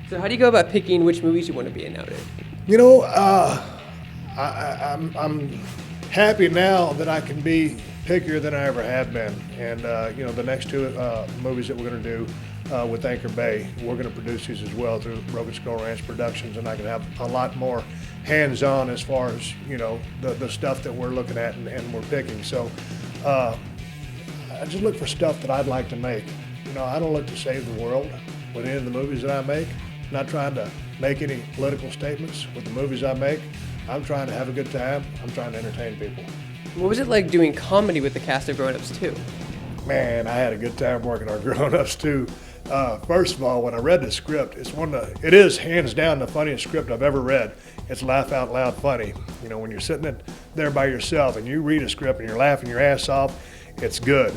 So how do you go about picking which movies you want to be in nowadays? You know, I'm happy now that I can be pickier than I ever have been. And, the next two movies that we're going to do with Anchor Bay, we're going to produce these as well through Broken Skull Ranch Productions, and I can have a lot more hands-on as far as, the stuff that we're looking at and we're picking. So I just look for stuff that I'd like to make. I don't look to save the world with any of the movies that I make. I'm not trying to make any political statements with the movies I make. I'm trying to have a good time. I'm trying to entertain people. What was it like doing comedy with the cast of Grown Ups 2? Man, I had a good time working on Grown Ups 2. First of all, when I read the script, it is hands down the funniest script I've ever read. It's laugh out loud funny. When you're sitting there by yourself and you read a script and you're laughing your ass off, it's good.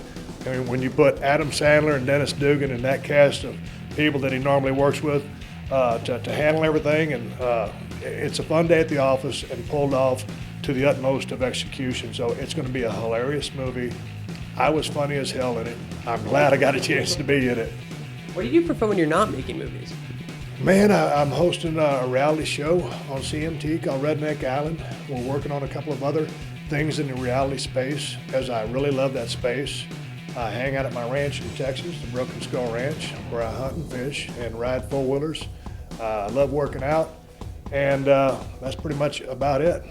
I mean, when you put Adam Sandler and Dennis Dugan and that cast of people that he normally works with to handle everything, and it's a fun day at the office and pulled off to the utmost of execution. So it's going to be a hilarious movie. I was funny as hell in it. I'm glad I got a chance to be in it. What do you do for fun when you're not making movies? Man, I'm hosting a reality show on CMT called Redneck Island. We're working on a couple of other things in the reality space, as I really love that space. I hang out at my ranch in Texas, the Broken Skull Ranch, where I hunt and fish and ride four-wheelers. I love working out, and that's pretty much about it.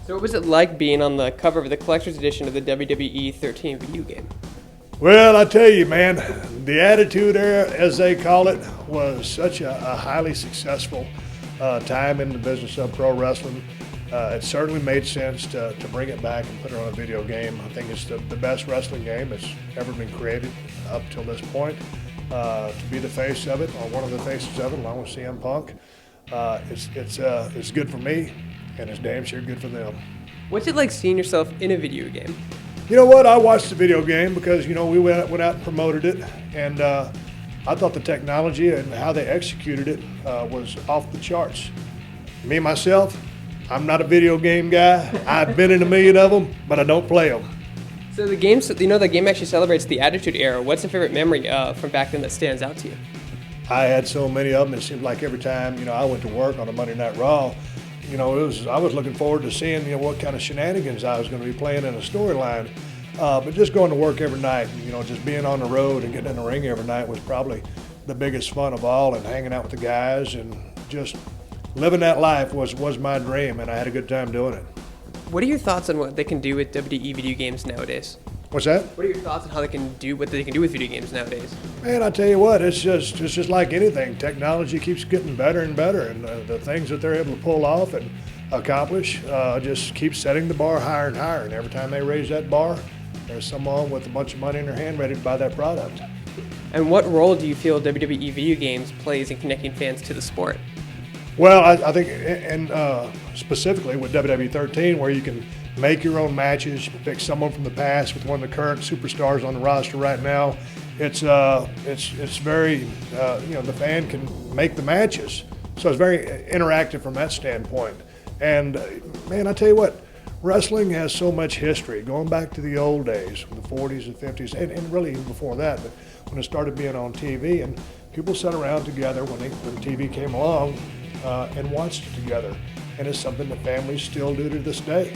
So what was it like being on the cover of the collector's edition of the WWE 13 video game? Well, I tell you, man, the Attitude Era, as they call it, was such a highly successful time in the business of pro wrestling. It certainly made sense to bring it back and put it on a video game. I think it's the best wrestling game that's ever been created up till this point. To be the face of it, or one of the faces of it, along with CM Punk, it's good for me, and it's damn sure good for them. What's it like seeing yourself in a video game? You know what? I watched the video game because, we went out and promoted it, and I thought the technology and how they executed it was off the charts. Me, myself, I'm not a video game guy. I've been in a million of them, but I don't play them. So the game actually celebrates the Attitude Era. What's your favorite memory from back then that stands out to you? I had so many of them. It seemed like every time, I went to work on a Monday Night Raw, I was looking forward to seeing, what kind of shenanigans I was going to be playing in a storyline. But just going to work every night, just being on the road and getting in the ring every night was probably the biggest fun of all, and hanging out with the guys and just living that life was my dream, and I had a good time doing it. What are your thoughts on what they can do with WWE video games nowadays? What's that? What are your thoughts on how they can do what they can do with video games nowadays? Man, I tell you what, it's just like anything. Technology keeps getting better and better, and the things that they're able to pull off and accomplish just keep setting the bar higher and higher. And every time they raise that bar, there's someone with a bunch of money in their hand ready to buy that product. And what role do you feel WWE video games plays in connecting fans to the sport? Well, I think, and specifically with WWE 13, where you can make your own matches, pick someone from the past with one of the current superstars on the roster right now. It's very, the fan can make the matches. So it's very interactive from that standpoint. And man, I tell you what, wrestling has so much history, going back to the old days, the 40s and 50s, and really even before that, but when it started being on TV, and people sat around together when TV came along and watched it together. And it's something that families still do to this day.